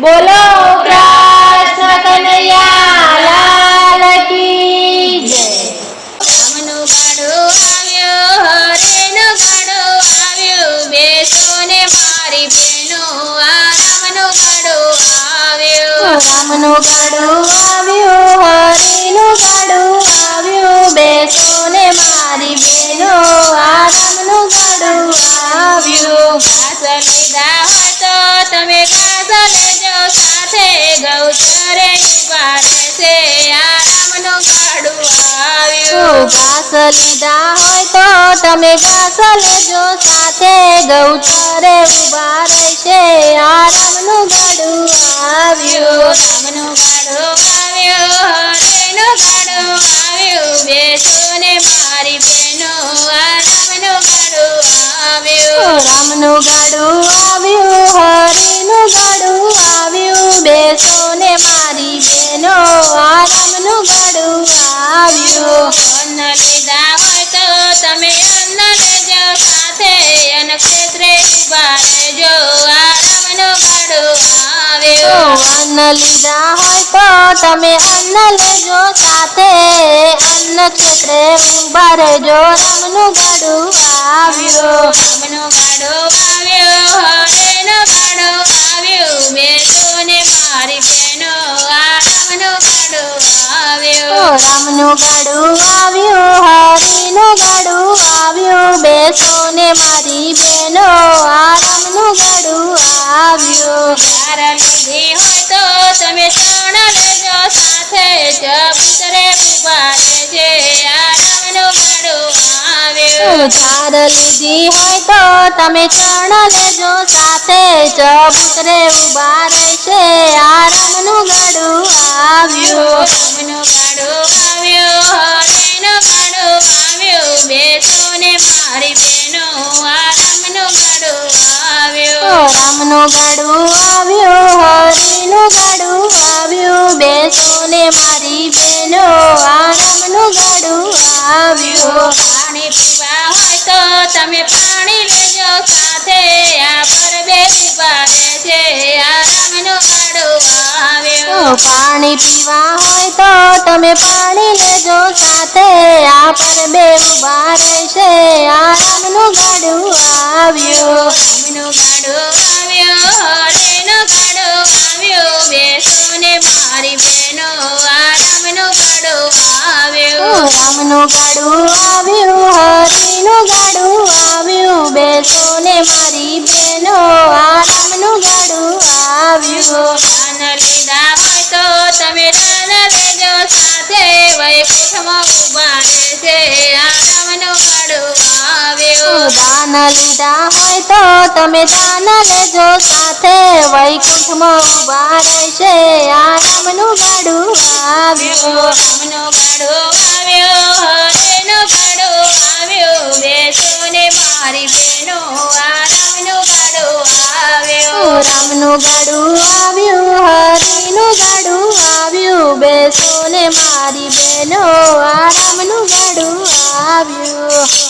બોલો કૃષ્ણ કનૈયા લાલ કી જય। રામનો ગાડો આવ્યો, હરેનો ગાડો આવ્યો, બેસો ને મારી બહેનો, આ રામનો ગાડો આવ્યો। રામનો ગાડો આવ્યો, હરિનો ગાડો આવ્યો, બેસો ને મારી બહેનો, આ રામનો ગાડો આવ્યો। ઘાસ લીધા હોય તો તમે ઘાસ લેજો સાથે, ગૌચરે ઉભા રહેશે, આ રામનો ગાડો આવ્યો। ઘાસ લીધા હોય તો તમે ઘાસ લેજો સાથે, ગૌચરે ઉભા રહેશે, આ રામનું ગાડું આવ્યું। રામનો ગાડો આવ્યો, હરેનો ગાડો આવ્યો, બેસો ને મારી બહેનો, આ રામનો ગાડો આવ્યો। રામનું ગાડું આવ્યું, હરિનું ગાડું આવ્યું, બેસો ને મારી બહેનો, આ રામનું ગાડું આવ્યું। અન્ન લીધા હોય તો તમે અન્ન લેજો સાથે, અન્ન ક્ષેત્રે ઉભા રહેજો, આ રામનો ગાડો આવ્યો। અન્ન લીધા હોય તો તમે અન્ન લેજો સાથે, અન્ન ક્ષેત્રે ઉભા રહેજો, રામનું ગાડું આવ્યું। રામનો ગાડો આવ્યો, હરેનો ગાડો આવ્યો, બેસો ને મારી બહેનો, આ રામનો ગાડો આવ્યો। રામનું ગાડું આવ્યું, હરિનું ગાડું આવ્યું, બેસો ને મારી બહેનો, આ રામનું ગાડું આવ્યું। ચાર લીધી હોય તો તમે ત્રણ લેજો સાથે, ચબૂતરે ઉભા રહેજે, આ રામનો ગાડો આવ્યો। ધાર લીધી હોય તો તમે ચણ લેજો સાથે, ચબૂતરે ઉભા રહેશે, આ રામનું ગાડું આવ્યું। રામનો ગાડો આવ્યો, હરેનો ગાડો આવ્યો, બેસો ને મારી બહેનો, આ રામનો ગાડો આવ્યો। રામનું ગાડું આવ્યું, હરિનું ગાડું આવ્યું, બેસો ને મારી બહેનો, આ રામનું ગાડું આવ્યું। પાણી પીવા હોય તો તમે પાણી લેજો સાથે, આ પરબે ઉભા રહેજે, આ રામનો ગાડો આવ્યો। પાણી પીવા હોય તો તમે પાણી લેજો સાથે, આ પર બે ઉભા રહેશે, આ રામનું ગાડું આવ્યું। રામનો ગાડો આવ્યો, હરેનો ગાડો આવ્યો, બેસો ને મારી બહેનો, આ રામનો ગાડો આવ્યો। રામનું ગાડું આવ્યું, હરિનું ગાડું આવ્યું, બેસો ને મારી બહેનો, આ રામનું ગાડું આવ્યું। દાન લીધા હોય તો તમે દાન લેજો સાથે, વૈકુંઠમાં ઉભા રહેશે, આ રામનો ગાડો આવ્યો। દાન લીધા હોય તો તમે દાન લેજો સાથે, વૈકુંઠમાં ઉભા રહેશે, આ રામનું ગાડું આવ્યું। રામનો ગાડો આવ્યો, હરેનો ગાડો આવ્યો, બેસો ને મારી બહેનો, આ રામનો ગાડો આવ્યો। રામનું ગાડું આવ્યું, હરિનું ગાડું આવ્યું, બેસો ને મારી બહેનો, આ રામનું ગાડું આવ્યું।